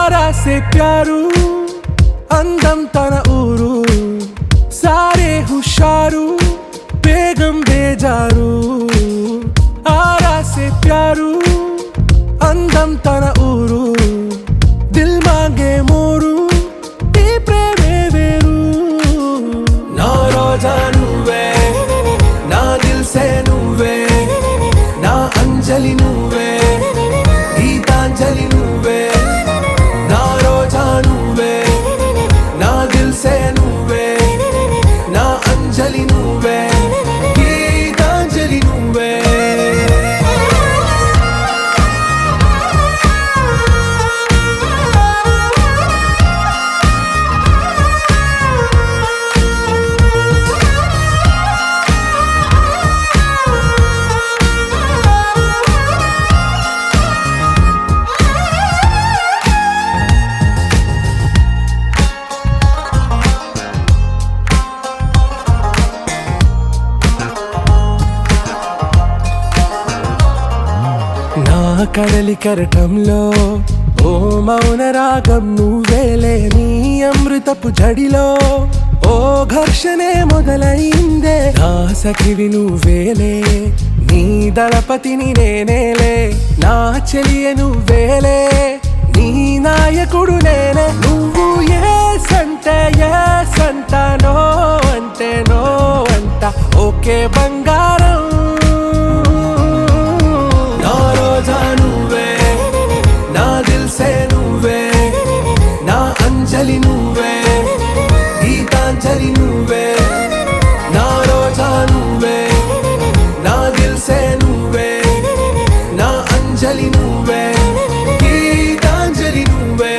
आरा से प्यारू अंदम तन ऊरू सारे हुशारू बेगम बेजारू आरा से प्यारू अंदम तन ऊरू दिल मांगे मोरू नी प्रेमे वेरू ना रोजा नुव्वे ना दिल से नुव्वे ना अंजलि नुव्वे गीतांजलि नुव्वे ना रोजा नुव्वे ना दिल से नुव्वे ना अंजलि नुव्वे गीतांजलि नुव्वे కడలి కరటంలో ఓ మౌన రాగం నువ్వేలే నీ అమృతపు జడిలో ఓ ఘర్షణే మొదలైందే నా సఖివి నువ్వేలే నీ దళపతిని నేనేలే నా చెలియ నువ్వేలే నీ నాయకుడు నేనే నువ్వు ఏ సంట నో అంటే నో అంట ఓకే బంగారం अंजलि नुव्वे गीतांजलि नुव्वे ना रोजा नुव्वे ना दिल से नुव्वे ना अंजलि नुव्वे गीतांजलि नुव्वे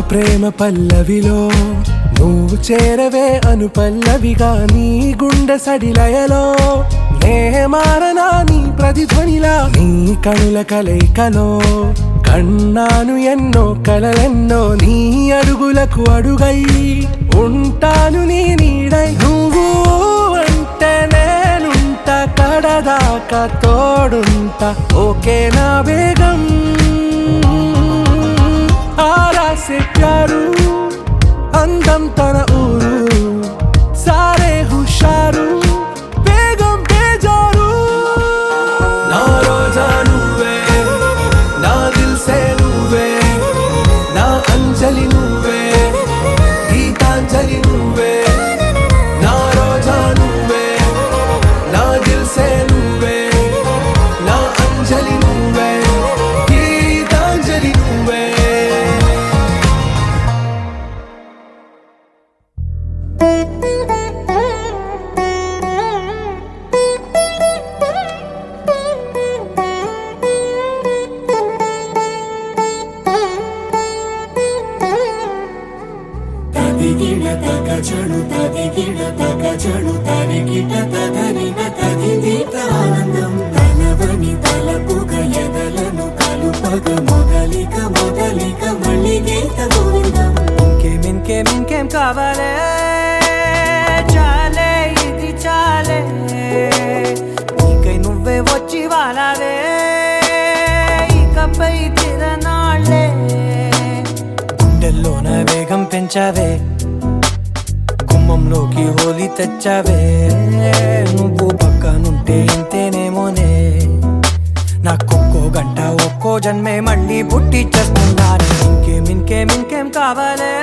ప్రేమ పల్లవిలో నువ్వు చేరవే అను పల్లవిగా నీ గుండె సడిలయలో నే మారనా నీ ప్రతిధ్వనిలా నీ కనుల కలయికలో కన్నాను ఎన్నో కలలెన్నో నీ అడుగులకు అడుగై ఉంటాను నీ నీడై నువ్వు అంటే నేనుంట కడదాకా తోడుంటా ఓకే నా బేగం आरा से प्यारू अंदम तन ऊरू सारे हुशारू बेगम बेजारू ना रोजा नुव्वे ना दिल से नुव्वे ना अंजलि नुव्वे गीतांजलि नुव्वे ना रोजा नुव्वे ना दिल से नुव्वे ना अंजलि नुव्वे गीतांजलि नुव्वे ఇంకేం కావాలే చాలే ఇది చాలే నీకై నువ్వే వచ్చి వాలావే ఇకపై తిరనాళ్ళే గుండెల్లోన వేగం పెంచావే గుమ్మంలోకి హోలీ తెచ్చావే నువ్వు పక్కనుంటే ఇంతేనేమోనే నాకొక్కో గంట ఒక్కో జన్మే మళ్ళీ పుట్టి చేస్తున్నాను ఇంకేం కావాలే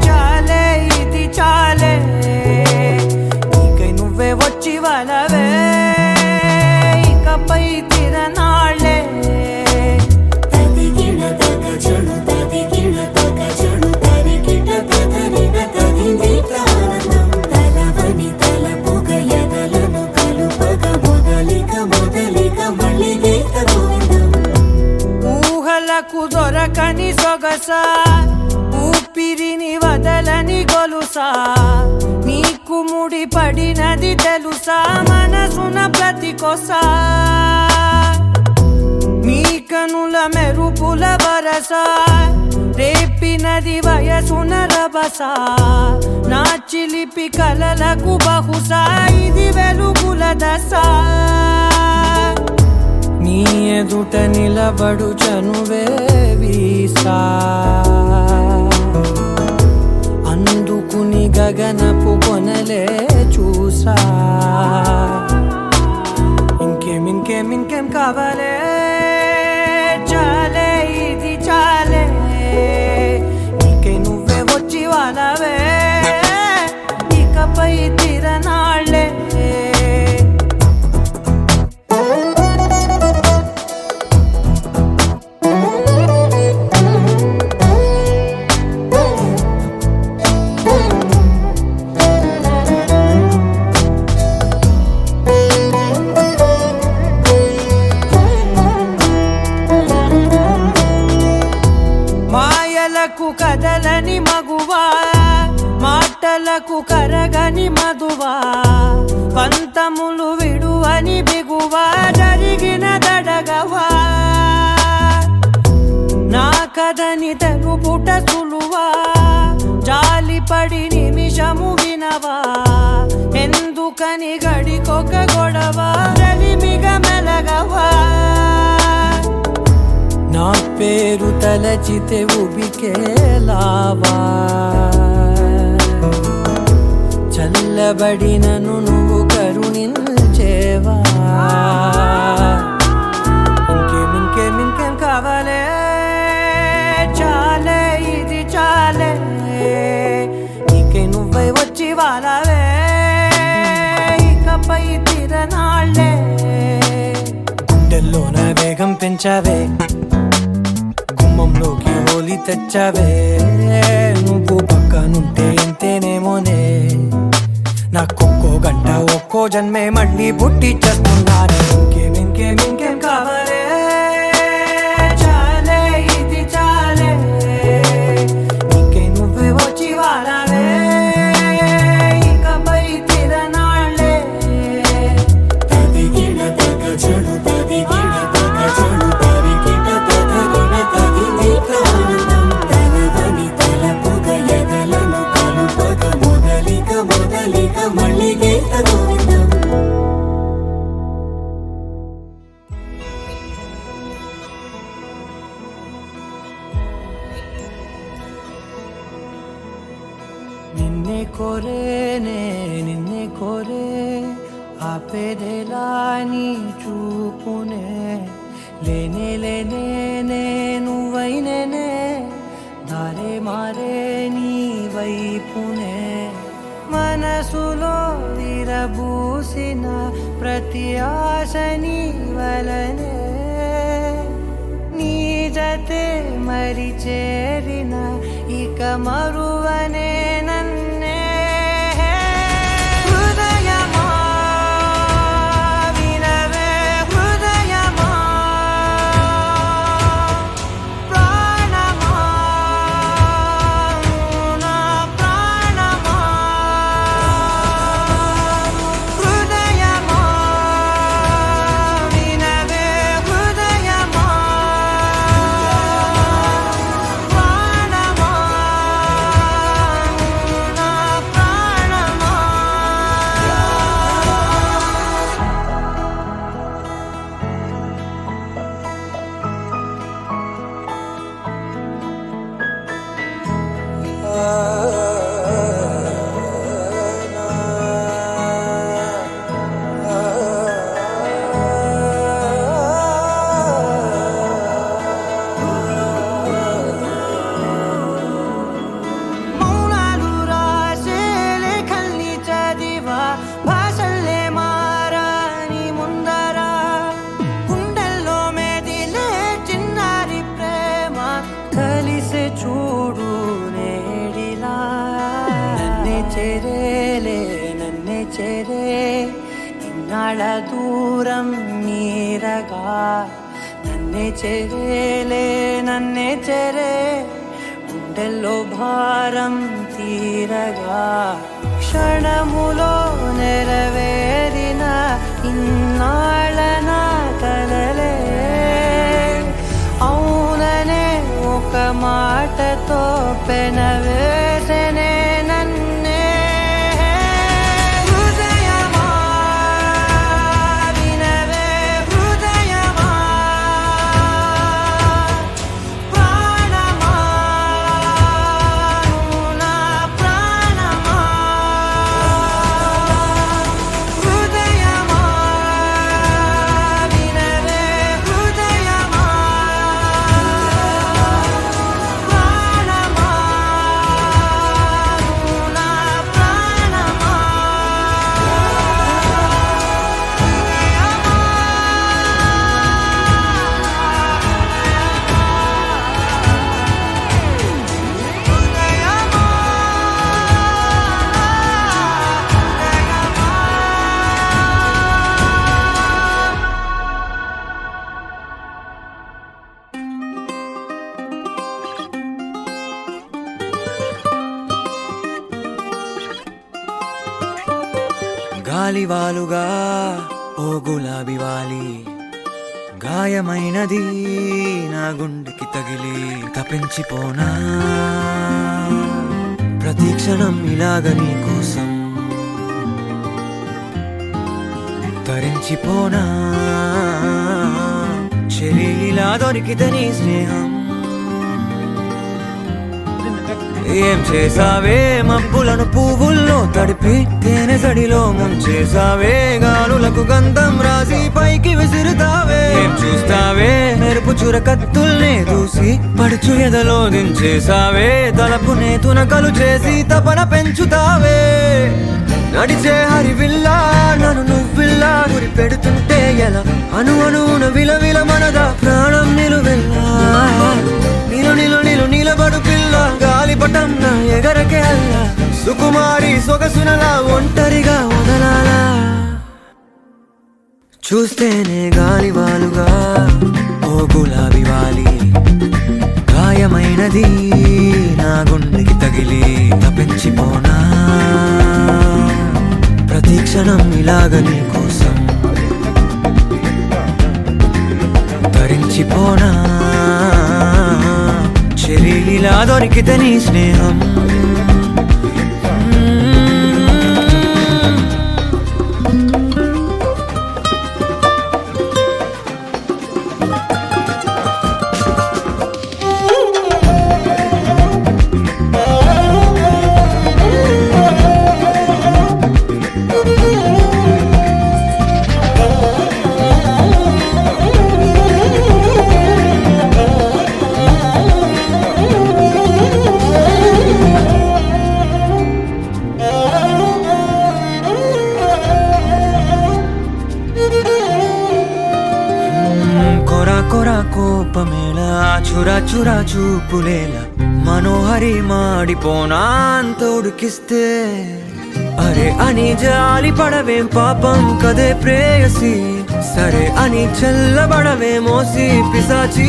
చాలే ఇది చాలే నీకై నువ్వే వచ్చి వాలవే ఇకపై తిరనాళ్ళే ఊహలకు దొరకని సొగస ఊపిరిని వదలని గొలుసా నీకు ముడి పడినది తెలుసా మనసున ప్రతి కొసా నీ కనుల మెరుపుల వరస రేపినది వయసున రభస నా చిలిపి కలలకు బహుశా ఇది వెలుగుల దశ నీ ఎదుట నిలబడు చనువే వీసా అందుకుని గగనపు కొనలే చూసా ఇంకేం కావాలే చాలే ఇది చాలే నీకే నువ్వే వచ్చి వాళ్ళవే ఇకపై తిరనాళ్ళే కదలని మగువా మాటలకు కరగని మధువా పంతములు విడువని బిగువా జరిగిన దడగవా నా కథని తెలుపుట సులువా జాలిపడి నిమిషము వినవా ఎందుకని గడికొక గొడవ రలిమిగ మెలగవా నా పేరు తలచితే ఉబికేలావా చల్లబడినను నువ్వు కరుణించేవా ఇంకేం కావాలే చాలే ఇది చాలే నీకే నువ్వే వచ్చి వాళ్ళవే ఇకపై తిరనాళ్ళే గుండెల్లోన వేగం పెంచావే గుమ్మంలోకి హోలీ తెచ్చావే నువ్వు పక్కనుంటే ఎంతేనేమోనే నాకొక్కో గంట ఒక్కో జన్మే మళ్ళీ పుట్టి చేస్తున్నానే ఇంకేం కావాలే చాలే ఇది చాలే నీకే నువ్వే వచ్చి వాళ్ళవే ఇకపై తిరనాళ్ళే తదిగిన తగ చెడు తదిగిన తగ చెడు తరిగిన తగగిన తగిన ఆనందం తనదని తలపుగ ఎదలను కలుపగ మొదలిక మళ్ళీ గీత గోవిందం నిన్నే కోరే ఆపేదేలా నీ చూపునే లేనే నువ్వైనే దారే మారే నీ వైపునే మనసులో విరబూసిన ప్రతి ఆశ నీ వలనే నీ జతే మరి చేరిన ఇక మరువనే నన్నే హృదయమా వినవే హృదయమా ప్రాణమా నా ప్రాణమా హృదయమా వినవే హృదయమా ప్రాణమా నా ప్రాణమా మౌనాలు రాసే లేఖల్ని చదివా భాషల్లే మారాని ముందరా గుండెల్లో మెదిలే చిన్నారి ప్రేమ కలిసే చూడు నేడిలా నన్నే చేరే ఇన్నాళ్ళ దూరం మీరగా నన్నే చేరే గుండెల్లో భారం తీరగా క్షణములో నెరవేరిన ఇన్నాళ్ళ నా కలలే అవుననే ఒక మాటతో పెనవేసనే నన్నే హృదయమా వినవే హృదయమా ప్రాణమా నువ్వు నా ప్రాణమా హృదయమా వినవే హృదయమా ప్రాణమా నువ్వు నా ప్రాణమా గాలివాలుగా ఓ గులాబీ వాలి గాయమైనది నా గుండెకి తగిలి తపించిపోనా ప్రతి క్షణం ఇలాగ నీ కోసం తరించిపోనా చెలి ఇలా దొరికితే నీ స్నేహం ఏం చేసావే మబ్బులను పువ్వుల్లో తడిపి తేనె సడిలో ముంచేసావే గాలులకు గంధం రాసి పైకి విసురుతావే ఏం చూస్తావే మెరుపు చురకత్తుల్నే దూసి పడుచు ఎదలో దించేసావే తలపునే తునకలు చేసి తపన పెంచుతావే నడిచే హరివిల్లా నన్ను నువ్విల్లా గురి పెడుతుంటే ఎలా అను అనున విలవిల మనదా ప్రాణం నిలువెల్లా నిలు నిలు నిలు నిలబడు పిల్ల గాలిపటం నా ఎగరకే అల్లా సుకుమారి సొగసునలా ఒంటరిగా వదలాలా చూస్తేనే గాలివాలుగా ఓ గులాబీ వాలి గాయమైనది నా గుండెకి తగిలి తపించిపోనా ప్రతి క్షణం ఇలాగ నీ కోసం తరించిపోనా చెలి ఇలా దొరికితే నీ స్నేహం కోపమేలా చురా చురా చూపులేలా మనోహరి మాడిపోనా తోడుకిస్తే అరే అని జాలి పడవేం పాపం కదే ప్రేయసి సరే అని చల్లబడవే మోసి పిశాచి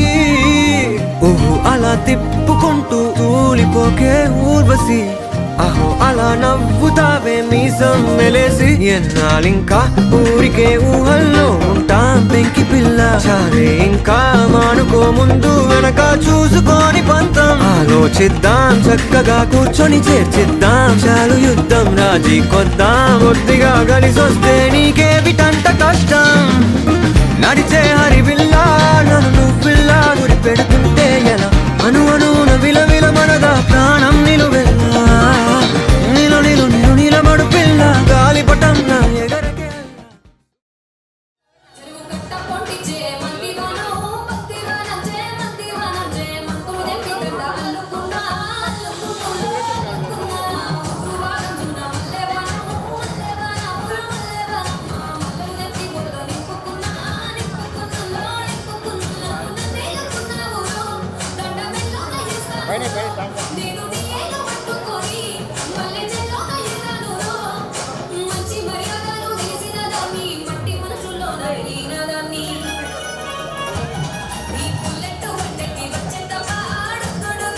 ఊహు అలా తిప్పుకుంటూ తూలిపోకే ఊర్వశి అహో అలా నవ్వుతావే మీసం మెలేసి ఎన్నాళ్ళింకా ఊరికే ఊహల్లో ఉంటాం పెంకి పిల్ల చాలే ఇంకా మానుకో ముందు వెనక చూసుకొని పంతం ఆలోచిద్దాం చక్కగా కూర్చొని చేర్చిద్దాం చాలు యుద్ధం రాజీ కొద్దాం ఒడ్డిగా కలిసొస్తే నీకేమిటంట కష్టం నడిచే హరివిల్లా నన్ను నువ్విల్లా గురి పెడుతుంటే ఎలా అను అనున విలవిల మనదా ప్రాణం నిలువెల్లా నిలు నిలు నిలు నిలబడు పిల్ల గాలిపటం నా ఎగరకే నేను నీలో పట్టుకొని మళ్ళీ చెల్లోన ఎగాను మంచి మర్యాదలు తెలిసిన దాన్ని మట్టి మనసులో నడిగిన దాన్ని నీ బుల్లెట్ వంటకి వచ్చేంత పాడుకొడు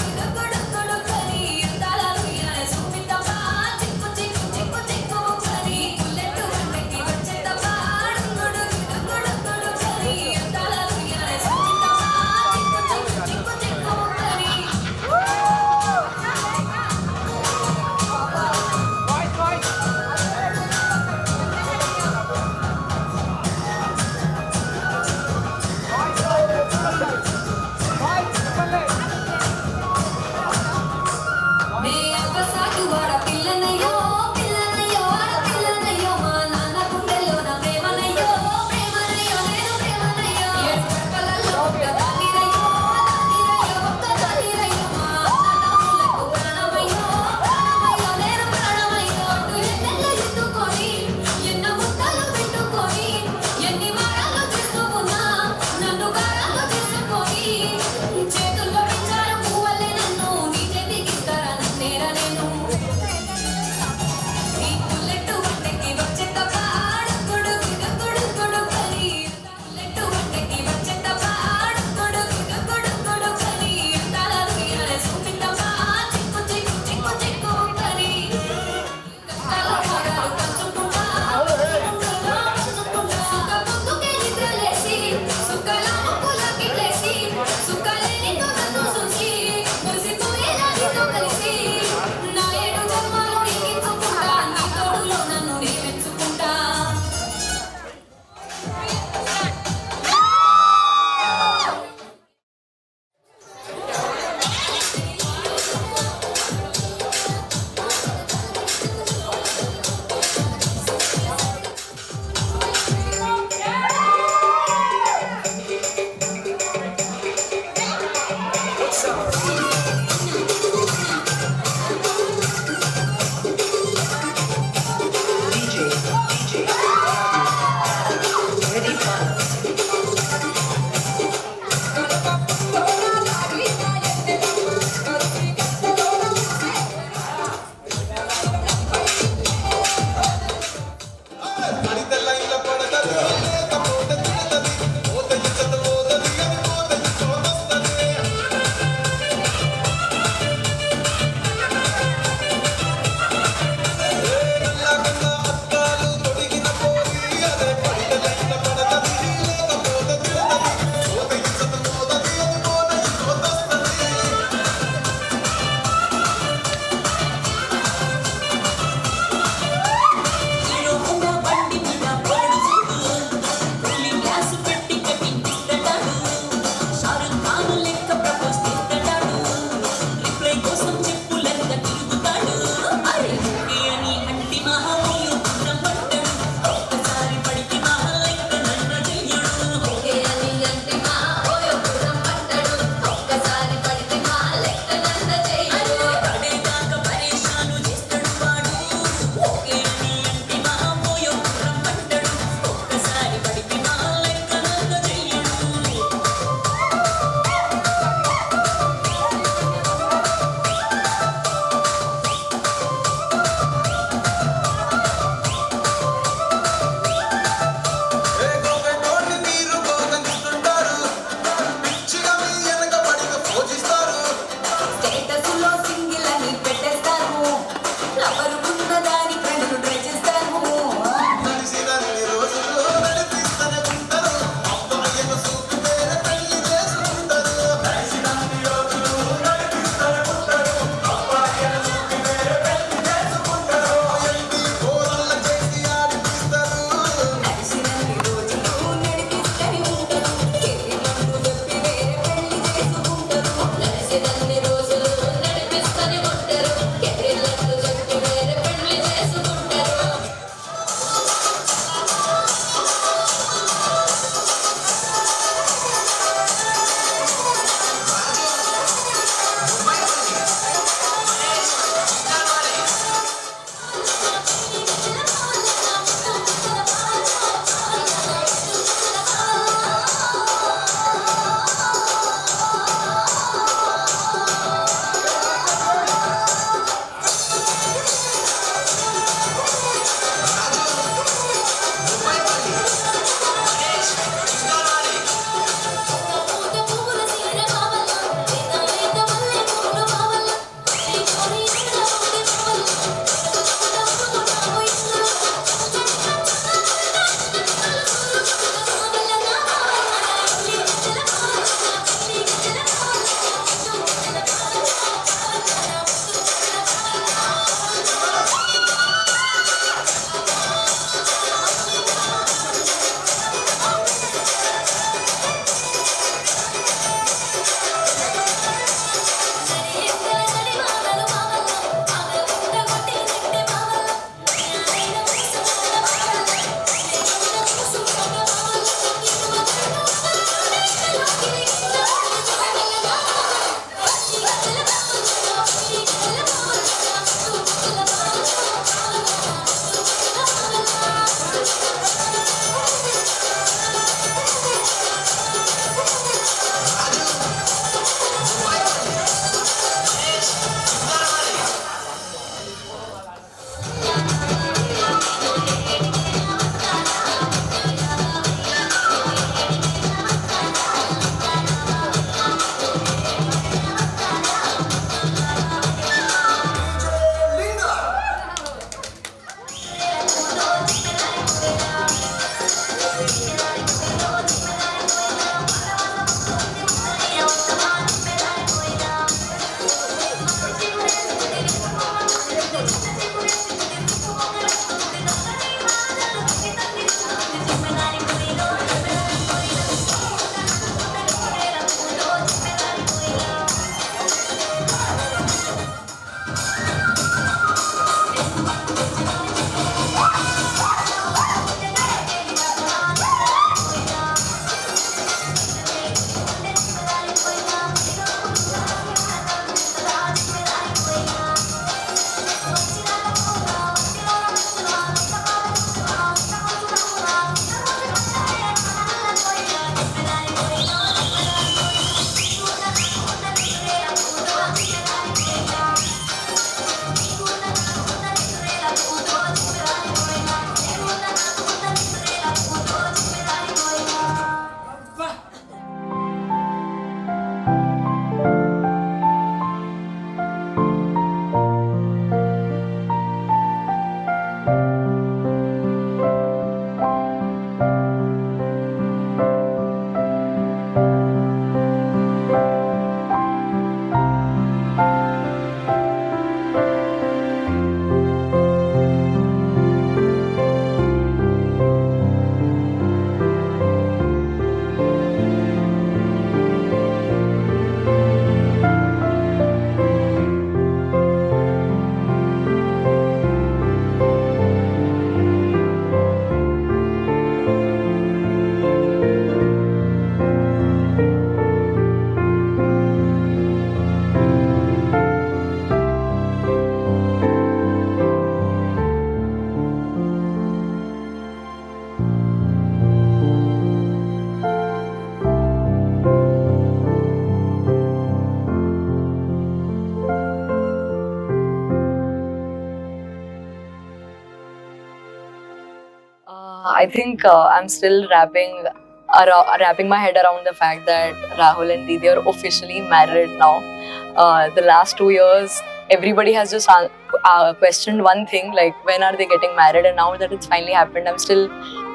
I think I'm still wrapping my head around the fact that Rahul and Didi are officially married now. The last 2 years, everybody has just questioned one thing, like when are they getting married? And now that it's finally happened, I'm still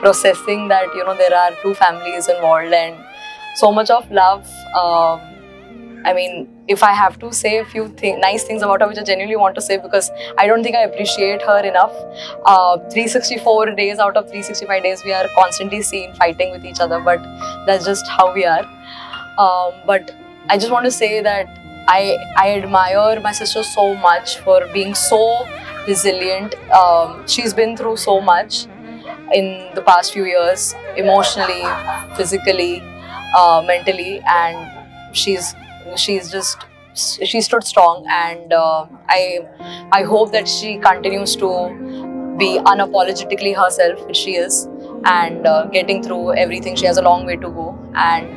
processing that, you know, there are two families involved and so much of love. I mean, if I have to say a few nice things about her, which I genuinely want to say, because I don't think I appreciate her enough. 364 days out of 365 days, we are constantly seen fighting with each other, but that's just how we are. But I just want to say that I admire my sister so much for being so resilient. She's been through so much in the past few years, emotionally, physically, mentally, and she stood strong, and I hope that she continues to be unapologetically herself, which she is, and getting through everything. She has a long way to go, and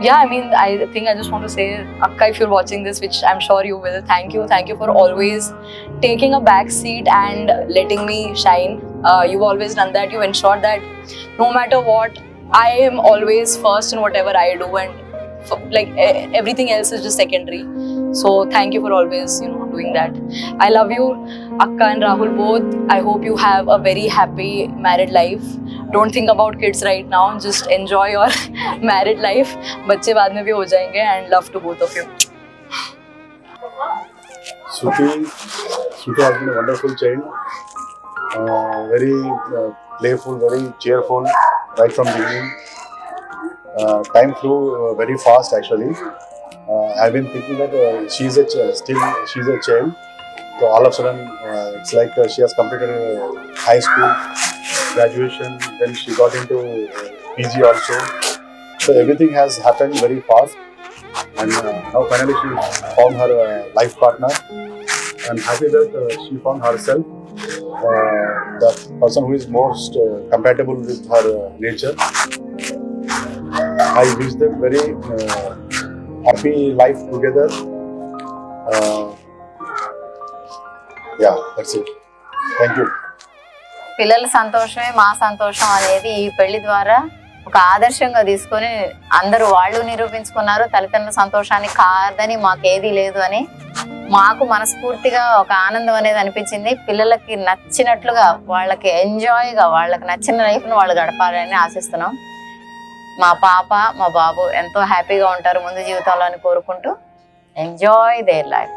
yeah, I mean, I think I just want to say, Akka, if you're watching this, which I'm sure you will, thank you for always taking a back seat and letting me shine. You've always done that. You ensured that no matter what, I am always first in whatever I do, and like everything else is just secondary. So thank you for always, you know, doing that. I love you, Akka and Rahul both. I hope you have a very happy married life. Don't think about kids right now. Just enjoy your married life. बच्चे बाद में भी हो जाएंगे, and love to both of you. Shruti has been a wonderful child. Very playful, very cheerful right from the beginning. Time flew very fast actually. I've been thinking that she's a child. So all of a sudden, it's like she has completed high school, graduation, then she got into PG also. So everything has happened very fast, and now finally she found her life partner. I'm happy that she found herself, the person who is most compatible with her nature. I wish them very happy life together. Yeah, that's it. Thank you. పిల్లల సంతోషమే మా సంతోషం అనేది ఈ పెళ్లి ద్వారా ఒక ఆదర్శంగా తీసుకొని అందరూ వాళ్ళు నిరూపించుకున్నారు. తల్లిదండ్రుల సంతోషాన్ని కాదని మాకేదీ లేదు అని మాకు మనస్ఫూర్తిగా ఒక ఆనందం అనేది అనిపించింది. పిల్లలకి నచ్చినట్లుగా, వాళ్ళకి ఎంజాయ్గా, వాళ్ళకి నచ్చిన లైఫ్ను వాళ్ళు గడపాలని ఆశిస్తున్నాం. మా పాప మా బాబు ఎంతో హ్యాపీగా ఉంటారు ముందు జీవితంలో అని కోరుకుంటూ enjoy their life.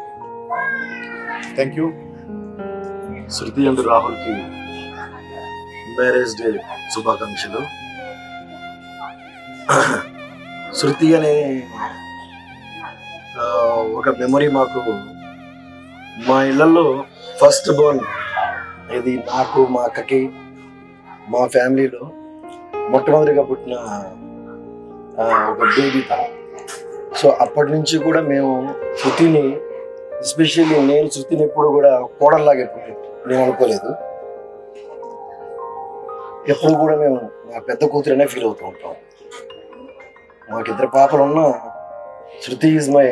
Thank you. Shruti and రాహుల్కి మ్యారేజ్ డే శుభాకాంక్షలు. శృతి అనే ఒక మెమరీ మాకు మా ఇళ్లలో ఫస్ట్ బోర్న్, ఇది నాకు మా అక్కకి మా ఫ్యామిలీలో మొట్టమొదటిగా పుట్టిన ఒక బేబీ తను. సో అప్పటి నుంచి కూడా మేము శృతిని, ఎస్పెషల్లీ నేను శృతిని ఎప్పుడు కూడా కోడల్లాగా ఎప్పుడు నేను అనుకోలేదు. ఎప్పుడు కూడా మేము మా పెద్ద కూతురనే ఫీల్ అవుతూ ఉంటాం. మాకిద్దరు పాపలు ఉన్న Shruti is my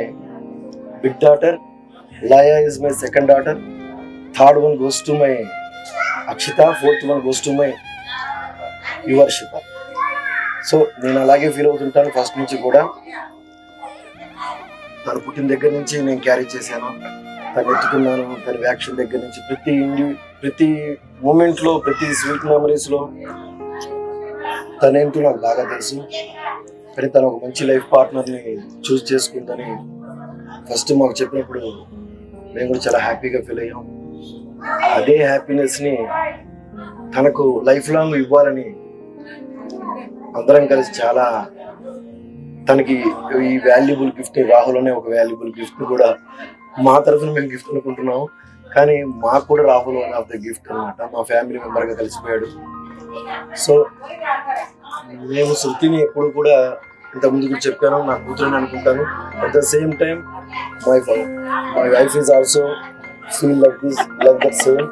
big daughter, Laya is my second daughter, third one goes to my Akshita, fourth one goes to my Yuvarshita. So నేను అలాగే ఫీల్ అవుతుంటాను ఫస్ట్ నుంచి కూడా. తను పుట్టిన దగ్గర నుంచి నేను క్యారీ చేశాను, తను ఎత్తుకున్నాను. తన వ్యాక్సిన్ దగ్గర నుంచి ప్రతి మూమెంట్లో, ప్రతి స్వీట్ మెమరీస్లో తనేంటో నాకు బాగా తెలుసు. కానీ తను ఒక మంచి లైఫ్ పార్ట్నర్ని చూస్ చేసుకుందని ఫస్ట్ మాకు చెప్పినప్పుడు మేము కూడా చాలా హ్యాపీగా ఫీల్ అయ్యాం. అదే హ్యాపీనెస్ని తనకు లైఫ్ లాంగ్ ఇవ్వాలని అందరం కలిసి చాలా తనకి ఈ వాల్యుబుల్ గిఫ్ట్, రాహుల్ అనే ఒక వాల్యుబుల్ గిఫ్ట్ కూడా మా తరఫున మేము గిఫ్ట్ అనుకుంటున్నాము. కానీ మాకు కూడా Rahul one of the gift అనమాట. మా ఫ్యామిలీ మెంబర్గా కలిసిపోయాడు. సో మేము శృతిని ఎప్పుడు కూడా ఇంతకుముందు కూడా చెప్పాను, నా కూతురని అనుకుంటాను. At the same time my wife is also feel like this, like that same.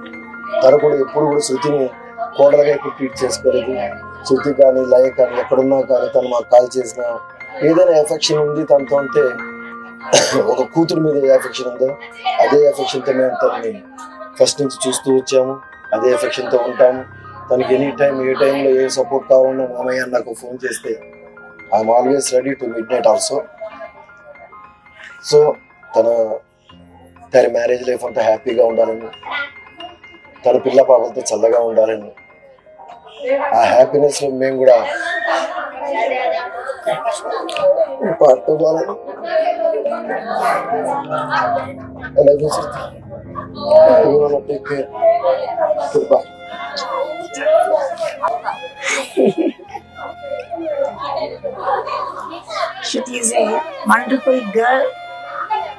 తను కూడా ఎప్పుడు కూడా శృతిని కోడలుగా ఎక్కువ ట్రీట్ చేసుకోలేదు. శృతి కానీ లయ కానీ ఎక్కడున్నా కానీ తను మాకు కాల్ చేసిన ఏదైనా ఎఫెక్షన్ ఉంది తనతో అంటే, ఒక కూతురు మీద ఏ ఎఫెక్షన్ ఉందో అదే ఎఫెక్షన్తో మేము తనని ఫస్ట్ నుంచి చూస్తూ వచ్చాము, అదే ఎఫెక్షన్తో ఉంటాము. తనకి ఎనీ టైం ఏ టైంలో ఏ సపోర్ట్ కావాలన్నా మామయ్య నాకు ఫోన్ చేస్తే I'm always ready to mid night also. So తన మ్యారేజ్ లైఫ్ అంతా హ్యాపీగా ఉండాలని, తన పిల్ల పాపలతో చల్లగా ఉండాలని, ఆ హ్యాపీనెస్ లో మేము కూడా పార్ట్ అవ్వాలని. అలాగే take care. Bye. Shruti is a wonderful girl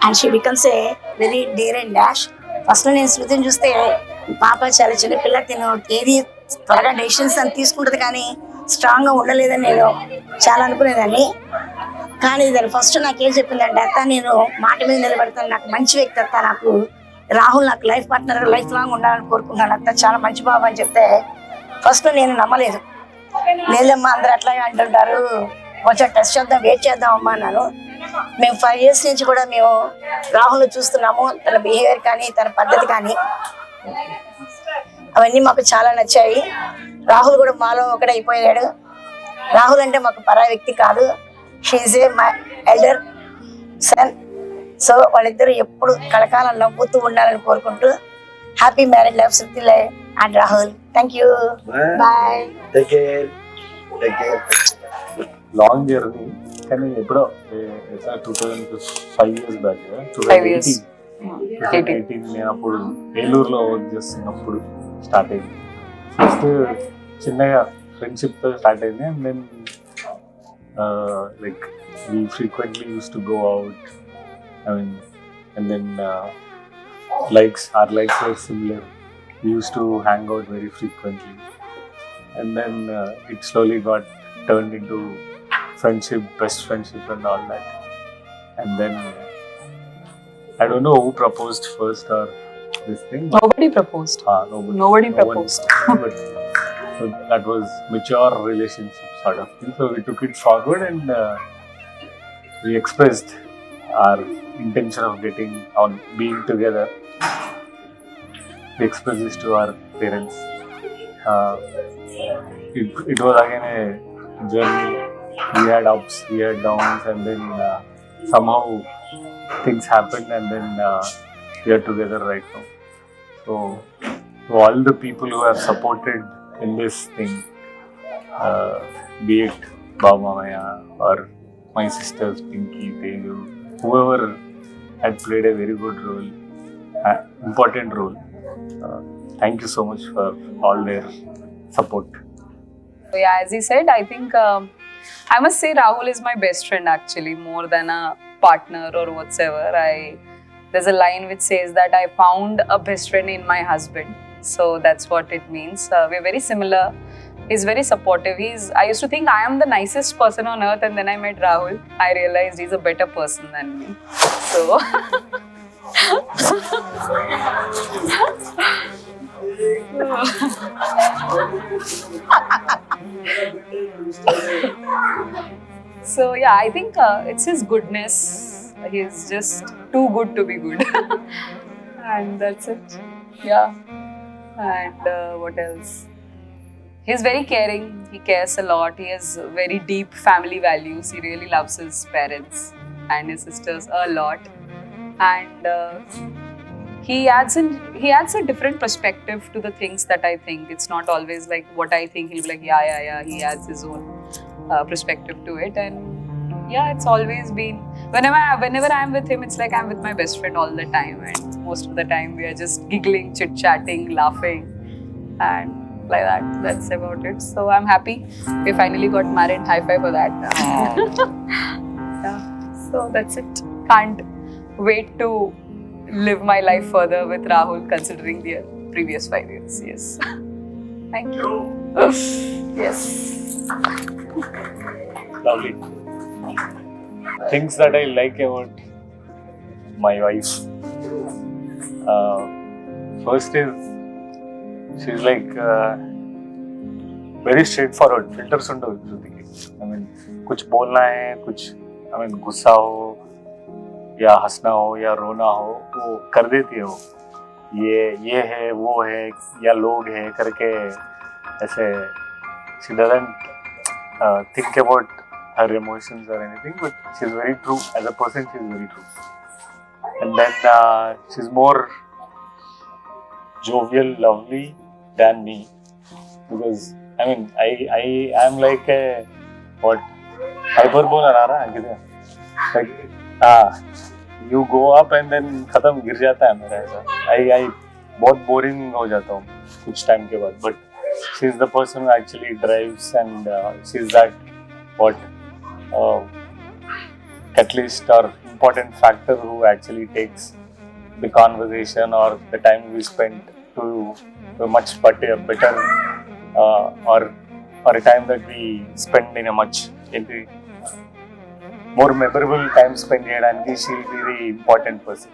and she becomes a very dare and dash. First నేను శృతిని చూస్తే పాప చాలా చిన్న పిల్ల, తిను ఏది త్వరగా డెసిషన్స్ అని తీసుకుంటుంది కానీ స్ట్రాంగ్గా ఉండలేదని నేను చాలా అనుకునేదాన్ని. కానీ దాని ఫస్ట్ నాకేం చెప్పిందంటే, అత్త నేను మాట మీద నిలబడతాను, నాకు మంచి వ్యక్తి అత్త, నాకు రాహుల్ నాకు లైఫ్ పార్ట్నర్ లైఫ్ లాంగ్ ఉండాలని కోరుకుంటున్నాను అత్త, చాలా మంచి బాబు అని చెప్తే ఫస్ట్ నేను నమ్మలేదు. లేదమ్మా అందరు అట్లాగే అంటుంటారు, కొంచెం టెస్ట్ చేద్దాం, వెయిట్ చేద్దాం అమ్మా అన్నాను. మేము 5 years నుంచి కూడా మేము రాహుల్ చూస్తున్నాము, తన బిహేవియర్ కానీ తన పద్ధతి కానీ అవన్నీ మాకు చాలా నచ్చాయి. రాహుల్ కూడా మాలో ఒకడే అయిపోయాడు. రాహుల్ అంటే మాకు పరాయి వ్యక్తి కాదు, she a my elder son. So వాళ్ళిద్దరూ ఎప్పుడు కలకాలం నవ్వుతూ ఉండాలని కోరుకుంటూ happy marriage life Shruti and Rahul. Thank you. Bye. Take care. Long journey, కానీ ఎప్పుడో 2005 years బ్యాక్, 2018 నేను అప్పుడు ఏలూరులో వర్క్ చేస్తున్నప్పుడు స్టార్ట్ అయింది. ఫస్ట్ చిన్నగా ఫ్రెండ్షిప్తో స్టార్ట్ అయింది. And then like we frequently use to go out. I mean, and then our likes were similar. We used to hang out very frequently, and then it slowly got turned into friendship, best friendship, and all that. And then I don't know who proposed first or this thing. Nobody proposed. Nobody proposed. But so that was mature relationship sort of thing. So we took it forward and we expressed our intention of being together. We expressed this to our parents. It was again a journey. We had ups, we had downs, and then somehow things happened, and then we are together right now. So to all the people who have supported in this thing, be it Baba Maya or my sisters Pinky, Teju, whoever had played a very good role, important role. Thank you so much for all their support. So yeah, as he said, I think I must say Rahul is my best friend actually, more than a partner or whatsoever. There's a line which says that I found a best friend in my husband. So that's what it means. We're very similar. He's very supportive. I used to think I am the nicest person on earth, and then I met Rahul. I realized he's a better person than me. So so yeah, I think it's his goodness. He's just too good to be good. And that's it. Yeah. And what else? He's very caring. He cares a lot. He has very deep family values. He really loves his parents and his sisters a lot. And he adds a different perspective to the things that I think. It's not always like what I think. He'll be like, yeah. He adds his own perspective to it. And yeah, it's always been, whenever I'm with him, it's like I'm with my best friend all the time. And most of the time we are just giggling, chit-chatting, laughing, and like that. That's about it. So I'm happy we finally got married. High five for that. Yeah. So that's it. Can't wait to live my life further with Rahul, considering the previous 5 years. Yes. Thank you. Yes. Lovely. Things that I like about my wife. First is she's like very straightforward. Filters उनको श्रुति की. I mean, कुछ बोलना है, कुछ गुस्सा हो या हंसना हो या रोना हो, वो कर देती है वो. ये है, वो है या लोग है करके ऐसे she doesn't think about her emotions or anything, but she's very true as a person. She's very true, and then she's more jovial, lovely than me, because I mean I am like a what hyperbole like you go up and then खत्म गिर जाता है मेरा ऐसा. I बहुत boring हो जाता हूँ कुछ time के बाद, but she's the person who actually drives, and she's that what catalyst or important factor who actually takes the conversation or the time we spend to a much better or a time that we spend in a much in the more memorable time spent here, and she'll be the important person.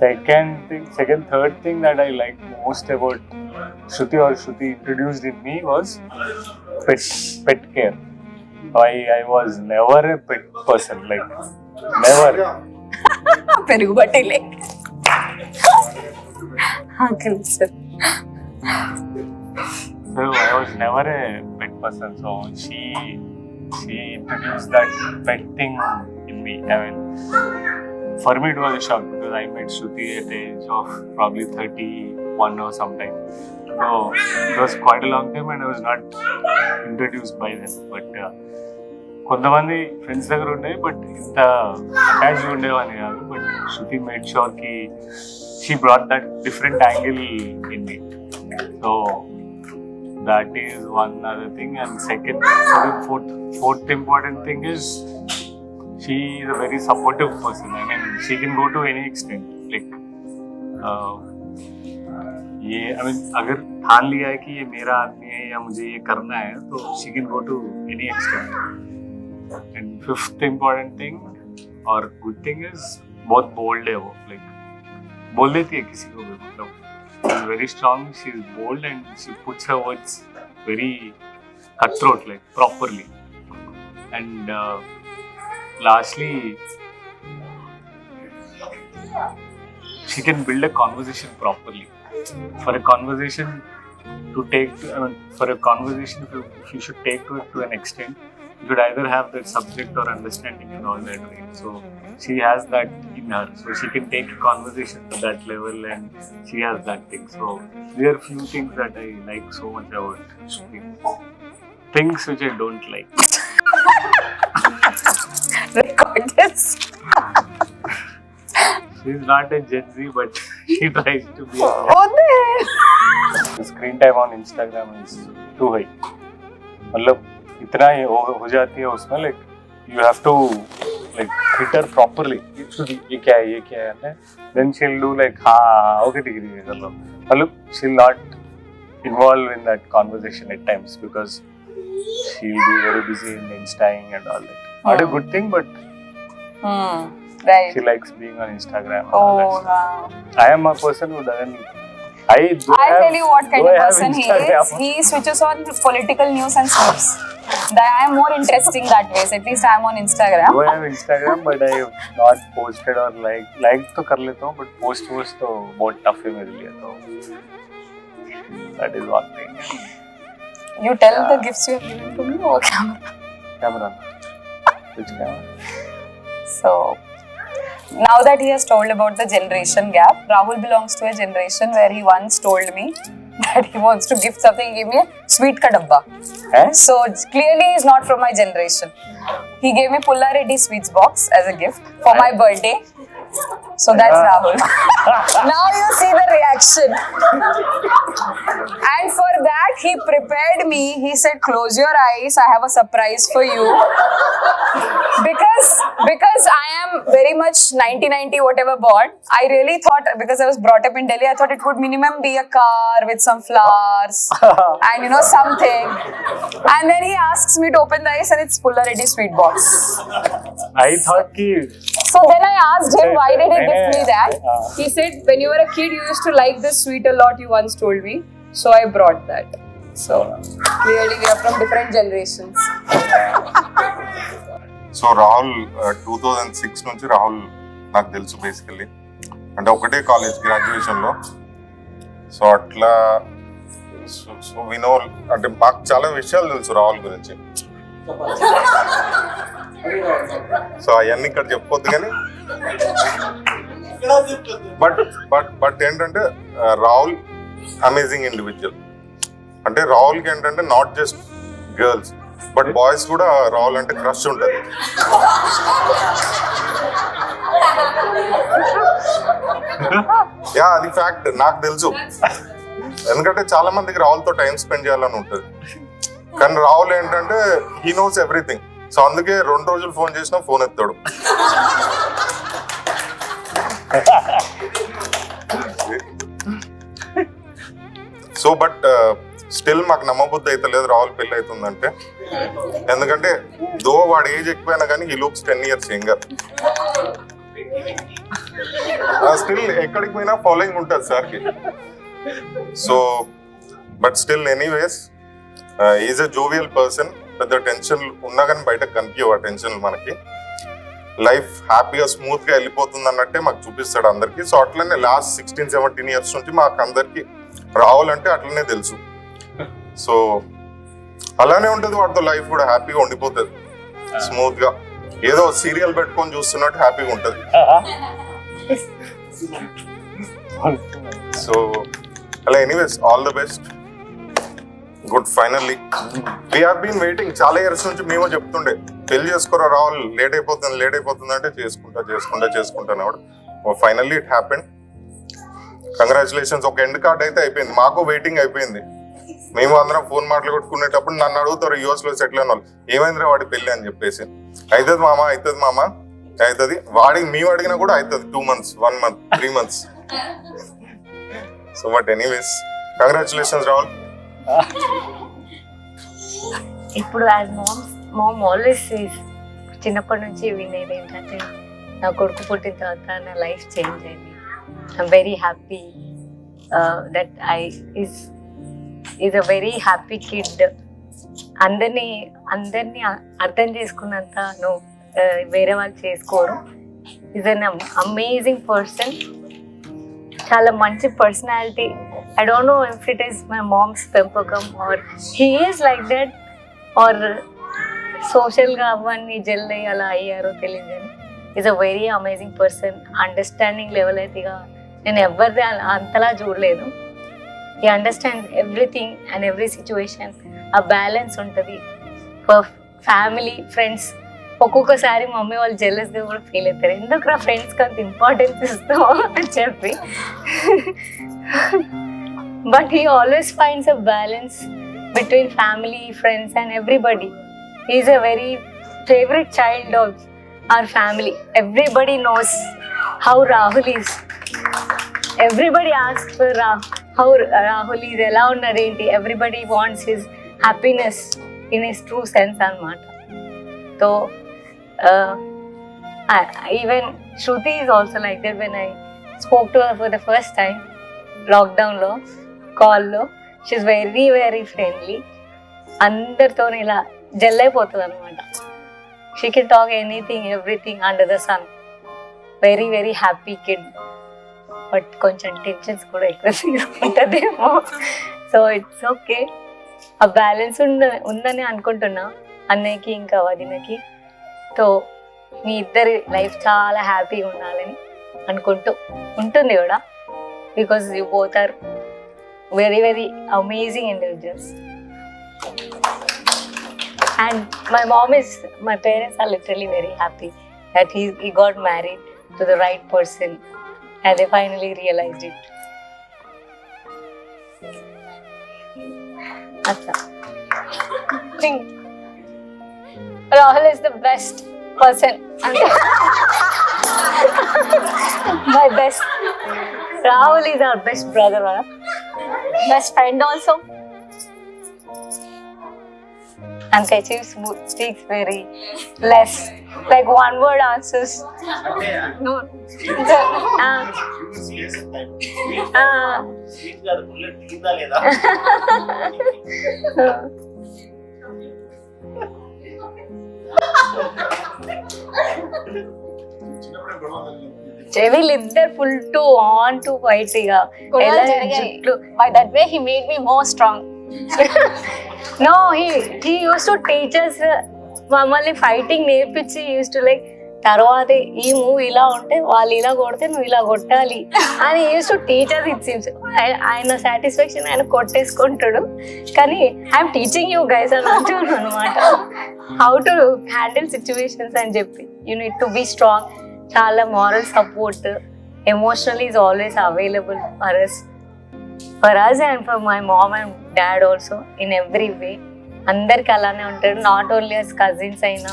Third thing that I like most about Shruti or Shruti introduced in me was pet care. I was never a pet person, like never. పెరుగు బట్టలే sir. So I was never a pet person. So she introduced that pet thing in me. I mean, for me it was a shock because I met Shruti at the age of probably 31 or sometime. So it was quite a long time and I was not introduced by them. But కొంతమంది friends దగ్గర ఉండే but ఇంత attached ఉండేవాని కాదు. But Shruti made sure కి she brought that different angle in me. So that is one other thing, and fourth important thing is she is a very supportive person. I mean, she can go to any extent. Like अगर ठान लिया है कि ये मेरा आदमी है या मुझे ये करना है, तो she can go to any extent. And fifth important thing और good thing is बहुत bold है वो. Like बोल देती है किसी को भी, मतलब she is very strong, she is bold, and she puts her words very cutthroat, like properly. And lastly, she can build a conversation properly. For a conversation to take, for a conversation if you should take to it to an extent, you should either have that subject or understanding and all that, right? So she has that in her, so she can take a conversation to that level, and she has that thing. So there are few things that I like so much about Shruti. Things which I don't like. Record this. She's not a Gen Z, but she tries to be. What the hell? The screen time on Instagram is too high. मतलब इतना हो जाती है उसमें, like you have to like hit her properly. ये क्या है? Then she'll do like okay ठीक है कर लो. मतलब she'll not involve in that conversation at times because she'll be very busy in Instaing and all that. Not a good thing, but Right. she likes being on Instagram. And Oh, all that stuff. I am a person who doesn't. I'll tell you what kind of person he is. He switches on political news and sleeps. I am more interesting that way. So at least I am on Instagram. I have Instagram, but I have not posted or like तो कर लेता हूँ, but post तो बहुत tough है मेरे लिए. तो that is one thing. You tell the gifts you have given to me or Camera. Which camera? So now that he has told about the generation gap, Rahul belongs to a generation where he once told me that he wants to gift something. He gave me a sweet ka dabba. So clearly he's not from my generation. He gave me Pulla Reddy Sweets box as a gift for my birthday. So that's Rahul. Now you see the reaction. And for that he prepared me. He said, close your eyes, I have a surprise for you. Because I am very much 90 whatever born, I really thought, because I was brought up in Delhi, I thought it would minimum be a car with some flowers and something. And then he asks me to open the eyes and it's Pulla Reddy Sweet box. I thought कि So then I asked him, why did he gift me that? He said, when you were a kid, you used to like this sweet a lot, you once told me. So I brought that. So clearly we are from different generations. So Rahul 2006 నుంచి రాహుల్ నాకు తెలుసు basically. అంటే ఒకటే college గ్రాడ్యుయేషన్లో. So అట్లా so we know, అంటే మాకు చాలా విషయాలు తెలుసు రాహుల్ గురించి. సో అవన్నీ ఇక్కడ చెప్పొద్దు కానీ బట్ ఏంటంటే రాహుల్ అమేజింగ్ ఇండివిజువల్. అంటే రాహుల్కి ఏంటంటే not just girls but boys కూడా రాహుల్ అంటే క్రష్ ఉంటుంది. యా, అది ఫ్యాక్ట్, నాకు తెలుసు. ఎందుకంటే చాలా మందికి రాహుల్తో టైం స్పెండ్ చేయాలని ఉంటుంది, కానీ రాహుల్ ఏంటంటే హీ నోస్ ఎవ్రీథింగ్. సో అందుకే 2 రోజులు ఫోన్ చేసినా ఫోన్ ఎత్తాడు. సో బట్ స్టిల్ మాకు నమ్మబుద్ధి అయితే లేదు రాహుల్ పెళ్లి అవుతుందంటే. ఎందుకంటే దో వాడి ఏజ్ ఎక్కువైనా కానీ he looks 10 years younger. Still ఎక్కడికి పోయినా ఫాలోయింగ్ ఉంటుంది సార్కి. So but still anyways is a jovial person. పెద్ద టెన్షన్ ఉన్నా కానీ బయటకు కనిపించవు ఆ టెన్షన్లు మనకి. లైఫ్ హ్యాపీగా స్మూత్ గా వెళ్ళిపోతుంది అన్నట్టే మాకు చూపిస్తాడు అందరికి. సో అట్లనే లాస్ట్ 16-17 years నుంచి మాకు అందరికి రాహుల్ అంటే అట్లనే తెలుసు. సో అలానే ఉంటుంది వాటితో లైఫ్ కూడా హ్యాపీగా ఉండిపోతుంది స్మూత్ గా, ఏదో సీరియల్ పెట్టుకొని చూస్తున్నట్టు హ్యాపీగా ఉంటుంది. సో అలా anyways all the best, good. Finally we have been waiting చాలా ఇయర్స్ నుంచి. మేము చెప్తుండే పెళ్లి చేసుకోరా రాహుల్, లేట్ అయిపోతుంది అంటే చేసుకుంటాను. Finally it happened. కంగ్రాచులేషన్స్. ఒక ఎండ్ కార్డ్ అయితే అయిపోయింది, మాకు వెయిటింగ్ అయిపోయింది. మేము అందరం ఫోన్ మాట్లాడుకునేటప్పుడు నన్ను అడుగుతారు US లో సెటిల్ అయిన వాళ్ళు, ఏమైందిరా వాడి పెళ్లి అని చెప్పేసి. అవుతుంది మామ అవుతుంది. వాడికి మేము అడిగినా కూడా అవుతుంది 2 months, 1 month, 3 months. So but anyways congratulations Rahul. ఇప్పుడు యాజ్ మామ్ ఆల్వేస్ సేస్, చిన్నప్పటి నుంచి వినేది ఏంటంటే నా కొడుకు పుట్టిన తర్వాత నా లైఫ్ చేంజ్ అయింది. I'm very happy that is a very happy kid. అందరినీ అర్థం చేసుకున్నంత వేరే వాళ్ళు చేసుకోరు. ఈజ్ అన్ అమేజింగ్ పర్సన్, చాలా మంచి personality. I don't know if it is my mom's పెంపకం or he is like that or social గా అవన్నీ జల్లి అలా అయ్యారో తెలియదు కానీ is a very amazing person. Understanding level అయితే నేను ఎవరిది అంతలా చూడలేదు. ఈ understand everything and every situation. ఆ బ్యాలెన్స్ ఉంటుంది ఫర్ ఫ్యామిలీ, ఫ్రెండ్స్. ఒక్కొక్కసారి మమ్మీ వాళ్ళు జెల్లస్గా కూడా ఫీల్ అవుతారు, ఎందుకు నా ఫ్రెండ్స్కి అంత ఇంపార్టెన్స్ ఇస్తావు అని చెప్పి. But he always finds a balance between family, friends and everybody. He is a very favorite child of our family. Everybody knows how Rahul is. Everybody asks for how Rahul is, ela unnadu enti. Everybody wants his happiness in his true sense anamata. So even Shruti is also like that. When I spoke to her for the first time lockdown lo call lo, she's very very friendly. అందరితో ఇలా జెల్ అయిపోతుంది అనమాట. She can talk anything everything under the sun. Very very happy kid. But కొంచెం tensions కూడా ఎక్కువ తీసుకుంటుందేమో. So it's okay. ఆ బ్యాలెన్స్ ఉందని అనుకుంటున్నా అన్నయ్యకి ఇంకా వదినకి. సో మీ ఇద్దరి లైఫ్ చాలా హ్యాపీగా ఉండాలని అనుకుంటూ ఉంటుంది కూడా. Because you both are very very amazing individuals. And my parents are literally very happy that he got married to the right person and they finally realized it. Acha, think Rahul is the best person. My best. Rahul is our best brother, best friend also. And Techi speaks very less, like one word answers. No. వీళ్ళిద్దరు full to on to fight ఇక ఎలా జుట్లు by that way he made me more strong. No he use to teachers మమ్మల్ని fighting నేర్పించి use to like తర్వాత ఈ move ఇలా ఉంటే వాళ్ళు ఇలా కొడితే నువ్వు ఇలా కొట్టాలి అని use to teachers it seems. ఆయన సాటిస్ఫాక్షన్ ఆయన కొట్టేసుకుంటాడు కానీ ఐఎమ్ టీచింగ్ యూ గైస్ అని అంటున్నాను అనమాట. హౌ టు హ్యాండిల్ సిచ్యువేషన్స్ అని చెప్పి you need to be strong. చాలా moral support emotional is always available for us and for my mom and dad also in every way. అందరికి అలానే ఉంటాడు, not only us cousins అయినా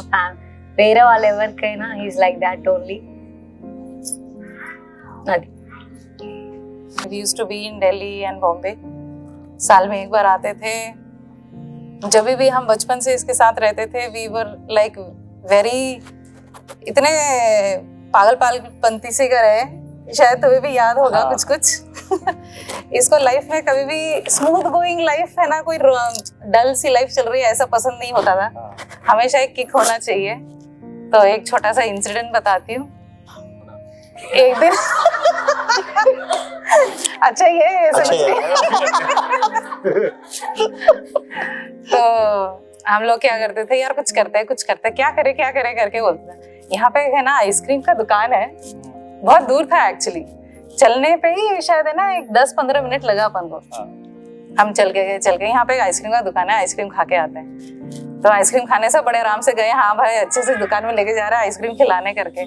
వేరే వాళ్ళు ఎవరికైనా ఈజ్ లైక్ దాట్ ఓన్లీ. అది We used to be in Delhi and Bombay. साल में एक बार आते थे. जब भी हम बचपन से इसके साथ रहते थे we were like very इतने पागलपंती से करे, शायद तुम्हें भी याद होगा कुछ कुछ. इसको लाइफ में कभी भी स्मूथ गोइंग लाइफ है ना, कोई डल सी लाइफ चल रही है ऐसा पसंद नहीं होता था. हमेशा एक किक होना चाहिए. तो एक छोटा सा इंसिडेंट बताती हूँ. एक दिन अच्छा ये तो हम लोग क्या करते थे यार, कुछ करते क्या करे करके बोलते थे. यहाँ पे है ना आइसक्रीम का दुकान है, बहुत दूर था एक्चुअली. चलने पे ही शायद है ना एक 10-15 मिनट लगा अपन को. हम चल के यहाँ पे आइसक्रीम का दुकान है, आइसक्रीम खा के आते हैं. तो आइसक्रीम खाने से बड़े आराम से गए, हाँ भाई अच्छे से दुकान में लेके जा रहा है आइसक्रीम खिलाने करके.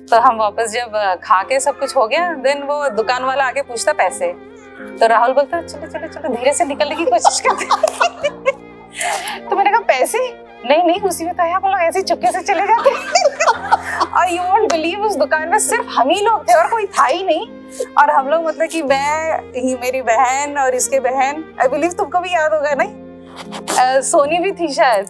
तो हम वापस जब खा के सब कुछ हो गया, देन वो दुकान वाला आके पूछता पैसे. तो राहुल बोलता चलो धीरे से निकलने की कोशिश करते. तो मैंने कहा पैसे नहीं उसी में तो है, आप लोग ऐसे चुपके से चले जाते. और यू वोंट बिलीव उस दुकान में सिर्फ हम ही लोग थे और कोई था ही नहीं. और हम लोग मतलब कि मैं ही, मेरी बहन और इसके बहन, आई बिलीव तुमको भी याद होगा नहीं, सोनी भी थी शायद.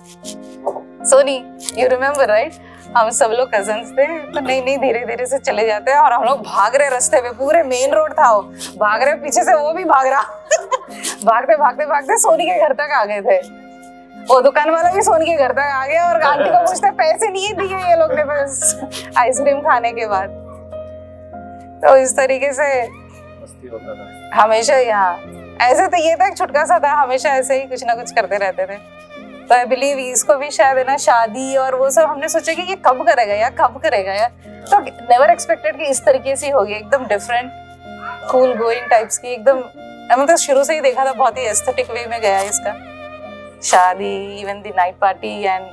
Soni, you remember right? हम सब लोग कजन्स थे. तो नहीं धीरे से चले जाते हैं और हम लोग भाग रहे रास्ते पे, पूरे मेन रोड था वो, भाग रहे पीछे से वो भी भाग रहा. भागते सोनी के घर तक आ गए थे. वो दुकान वाला भी सोनी के घर तक आ गया और आंटी को पूछते पैसे नहीं दिए ये लोग ने बस आइसक्रीम खाने के बाद. तो इस तरीके से मस्ती होता था हमेशा. यहाँ ऐसे तो ये था एक छुटका सा था, हमेशा ऐसे ही कुछ ना कुछ करते रहते थे. तो आई बिलीव इसको भी शायद है ना शादी और वो सब हमने सोचा कि ये कब करेगा यार. तो नेवर एक्सपेक्टेड कि इस तरीके से होगी, एकदम डिफरेंट कूल गोइंग टाइप्स की एकदम. मतलब शुरू से ही देखा था बहुत ही एस्थेटिक वे में गया इसका. शादी, even the night party and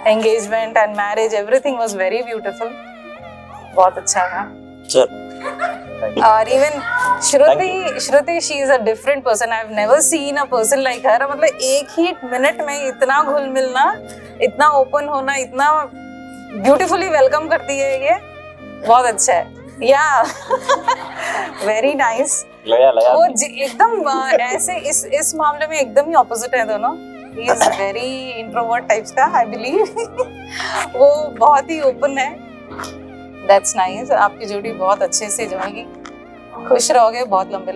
engagement and marriage, everything was very beautiful. बहुत अच्छा था. और even Shruti she is a different person. I have never seen a person like her. मतलब एक ही मिनट में इतना घुल मिलना, इतना ओपन होना, इतना ब्यूटीफुली वेलकम करती है, ये बहुत अच्छा है. या वेरी नाइस. वो एकदम ऐसे इस मामले में एकदम ही ऑपोजिट है दोनों. He is very introvert types का आई बिलीव. वो बहुत ही ओपन है. That's nice. आपकी जोड़ी बहुत अच्छे से जमेगी. खुश रहोगे बहुत लंबे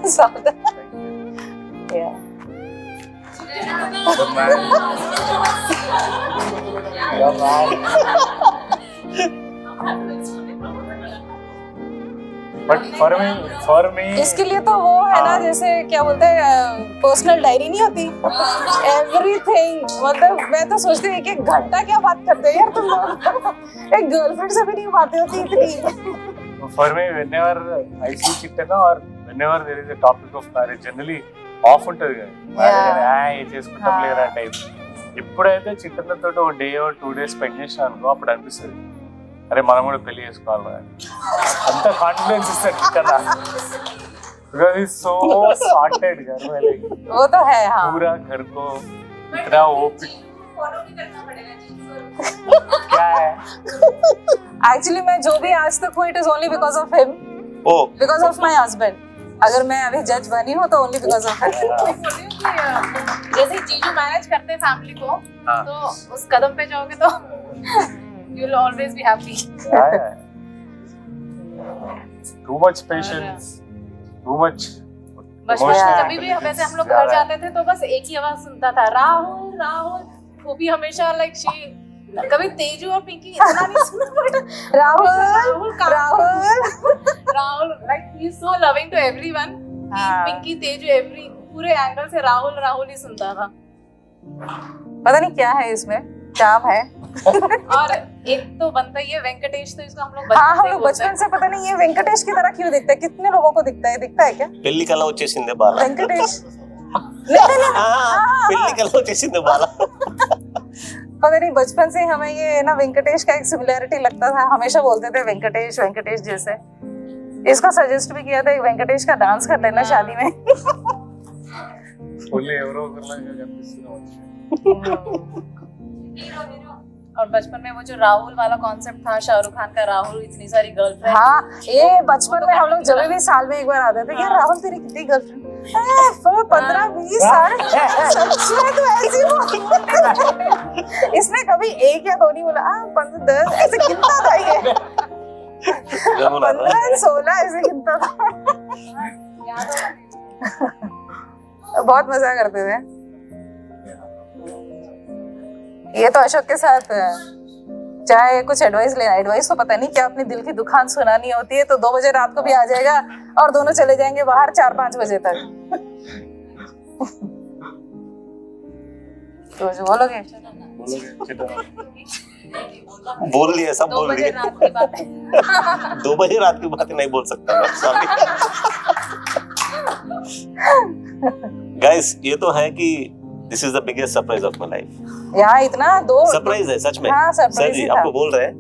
साल. बट फॉर मी इसके लिए तो वो है ना, जैसे क्या बोलते हैं पर्सनल डायरी नहीं होती, एवरीथिंग. मतलब मैं तो सोचती हूँ कि 1 घंटा क्या बात करते हैं यार तुम लोग. एक गर्लफ्रेंड से भी नहीं बातें होती इतनी. For me, whenever I see Chittana or whenever there is a topic of marriage, generally off ఉంటుంది చేసుకుంటాం లేదా టైప్. ఎప్పుడైతే చిట్టన్నతో ఒక డే 2 days స్పెండ్ చేసినా అనుకో అప్పుడు అనిపిస్తుంది అరే మనం కూడా పెళ్లి చేసుకోవాలి. అంత కాన్ఫిడెన్స్ ఇస్తాడు చిట్టన్న. Because he's so sorted घर में, like वो तो है. हाँ, पूरा घर को इतना ओपन क्या है. एक्चुअली मैं जो भी आज तक हूँ, it is only because of him, because of my husband. अगर मैं अभी जज बनी हूँ तो ओनली बिकॉज ऑफ हिम. जैसे जीजू मैनेज करते हैं फैमिली को, तो उस कदम पे जाओगे तो you will always be happy. Too much patience, too much. बचपन में कभी भी वैसे हम लोग घर जाते थे तो बस एक ही आवाज सुनता था, राहुल राहुल. वो भी हमेशा लाइक कभी तेजू और पिंकी इतना नहीं सुना पड़ा. Rahul Rahul, like he's so loving to everyone. Pinky Teju every पूरे एंगल से राहुल ही सुनता था. पता नहीं क्या है इसमें, चाम है. और एक तो बनता ही है वेंकटेश, तो इसको हम लोग बचपन से पता नहीं ये वेंकटेश की तरह क्यों दिखता है. कितने लोगों को दिखता है क्या పెళ్లి కళ వచ్చేసిందే బాల. वेंकटेश పెళ్లి కళ వచ్చేసిందే బాల. पता नहीं बचपन से हमें ये ना वेंकटेश का एक सिमिलैरिटी लगता था. हमेशा बोलते थे वेंकटेश जैसे. इसको सजेस्ट भी किया था वेंकटेश का डांस कर लेना शादी में. और बचपन में वो जो राहुल वाला कॉन्सेप्ट था, शाहरुख खान का राहुल, इतनी सारी गर्लफ्रेंड. हाँ, ये बचपन में हम लोग जब भी साल में एक बार आते थे यार राहुल तेरी कितनी गर्लफ्रेंड. 15-20 इसने कभी एक या दो नहीं बोला. 15-10 ऐसे गिनता था ये. 15-16 ऐसे गिनता था. बहुत मजा करते थे. ये तो अशोक के साथ चाहे कुछ एडवाइस तो पता नहीं क्या अपने दिल की दुकान सुनानी होती है तो 2 बजे रात को भी आ जाएगा और दोनों चले जाएंगे बाहर 4-5 बजे तक. तो जो बोलोगे बोल दिया, सब बोल दिया. 2 बजे रात की बातें नहीं बोल सकता मैं. गाइस ये तो है कि this is the biggest surprise of my life. यहाँ इतना दो सरप्राइज है सच में. हाँ, सर जी आपको बोल रहे हैं.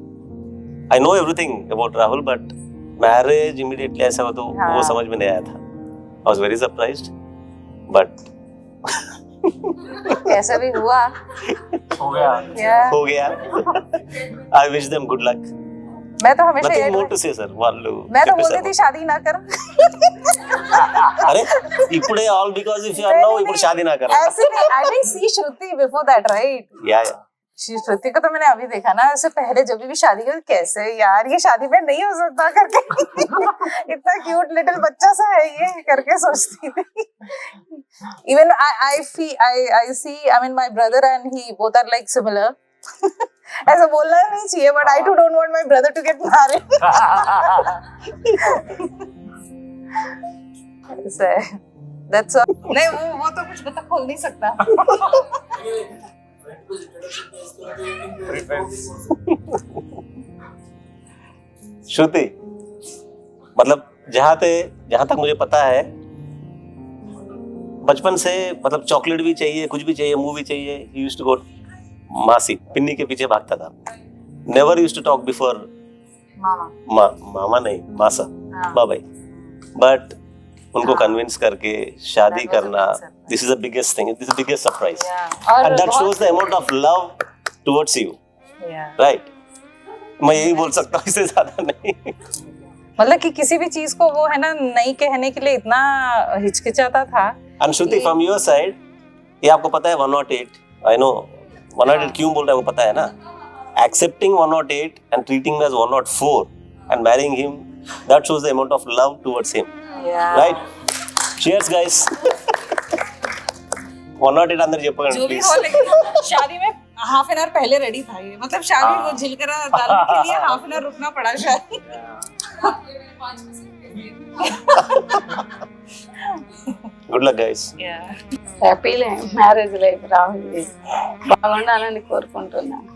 I know everything about Rahul but marriage immediately ऐसा हो तो वो समझ में नहीं आया था. I was very surprised but कैसा भी हुआ हो गया. I wish them good luck. मैं तो हमेशा नथिंग मोर टू से सर. వాళ్ళు मैं तो बोलती थी शादी ना कर. अरे इప్పుడే all because if you are now ఇప్పుడు शादी ना कर. ऐसे नहीं. I didn't see Shruti before that, right? Yeah. श्रुति को तो मैंने अभी देखा ना. उससे पहले जब भी शादी की कैसे यार ये शादी में नहीं हो सकता करके इतना क्यूट लिटिल बच्चा सा है ये करके सोचती थी. Even I see I mean my brother and he both are like similar. ऐसा बोलना नहीं चाहिए but I too don't want my brother to get married. ऐसा है. That's all. नहीं वो तो कुछ बता खोल नहीं सकता. श्रुति मतलब जहाँ तक मुझे पता है बचपन से मतलब चॉकलेट भी चाहिए, कुछ भी चाहिए, मूवी चाहिए. ही यूज्ड टू गो मासी पिन्नी के पीछे भागता था. Never used to talk before मामा नहीं मासा बाबाई. बट उनको कन्विंस करके शादी करना, this is the biggest thing. This is the biggest surprise and that shows the amount of love towards you. Right. मैं यही बोल सकता हूँ, इससे ज्यादा नहीं. मतलब कि किसी भी चीज को वो है ना नहीं कहने के लिए इतना हिचकिचाता था. And Shruti from your side ये आपको पता है 108. आई नो 108 क्यों बोल रहा है वो पता है ना. Accepting 108 and treating as 104 and marrying him, that shows the amount of love towards him. Right. Cheers guys. 108 अंदर చెప్పండి जो भी प्लीज. हो लेकिन शादी में हाफ एन आवर पहले रेडी था ये. मतलब शादी को झिलकरा डालने के लिए हाफ एन आवर रुकना पड़ा शायद. Good luck guys. Happy marriage life Rahul బాగుండాలని కోరుకుంటున్నాను.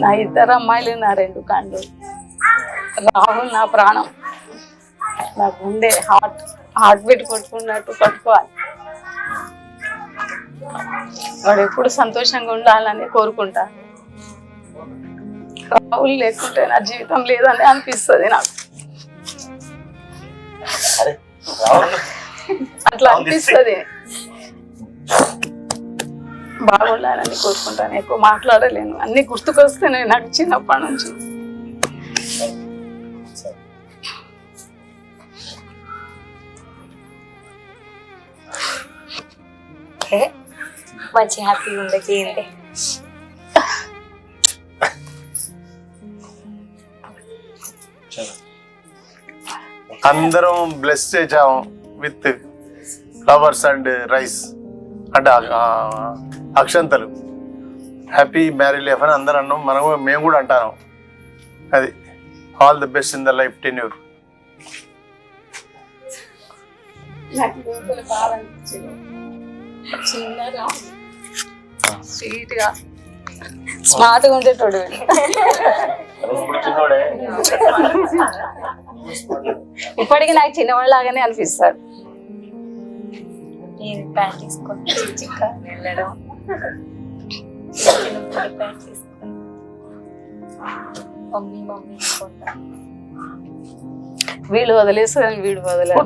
నా 2 అమ్మాయిలు, నా 2 కళ్ళు. రాహుల్ నా ప్రాణం. నా గుండె హార్ట్ బీట్ కొట్టుకున్నట్టు కొట్టుకోవాలి. వాడు ఎప్పుడు సంతోషంగా ఉండాలని కోరుకుంటా. రాహుల్ లేకుంటే నా జీవితం లేదని అనిపిస్తుంది నాకు. అట్లా అనిపిస్తుంది. బాగుండాలని కోరుకుంటాను. ఎక్కువ మాట్లాడలేను, అన్ని గుర్తుకొస్తున్నాయి నాకు చిన్నప్పటి నుంచి. మంచి హ్యాపీగా ఉండకి ఏంటి. అందరం బ్లెస్ చేసాము విత్ ఫ్లవర్స్ అండ్ రైస్ అంటే అక్షంతలు. హ్యాపీ మ్యారేజ్ లైఫ్ అని అందరూ అన్నాం, మేము కూడా అంటాను. అది All the best in the life tenure. నాకు లోపల బాగా అనిపించింది. చిన్న రాహుల్ స్వీట్ గా స్మార్ట్ గా ఉండేటోడు. ఇప్పటికీ నాకు చిన్నవాళ్ళలాగానే అనిపిస్తాడు. ప్యాంట్ తీసుకొని చిక్క వెళ్ళడం, ప్యాంట్ తీసుకొని మమ్మీ మమ్మీ అనుకుంటా. వీళ్ళు వదిలేస్తారు, వీడు వదిలేదు.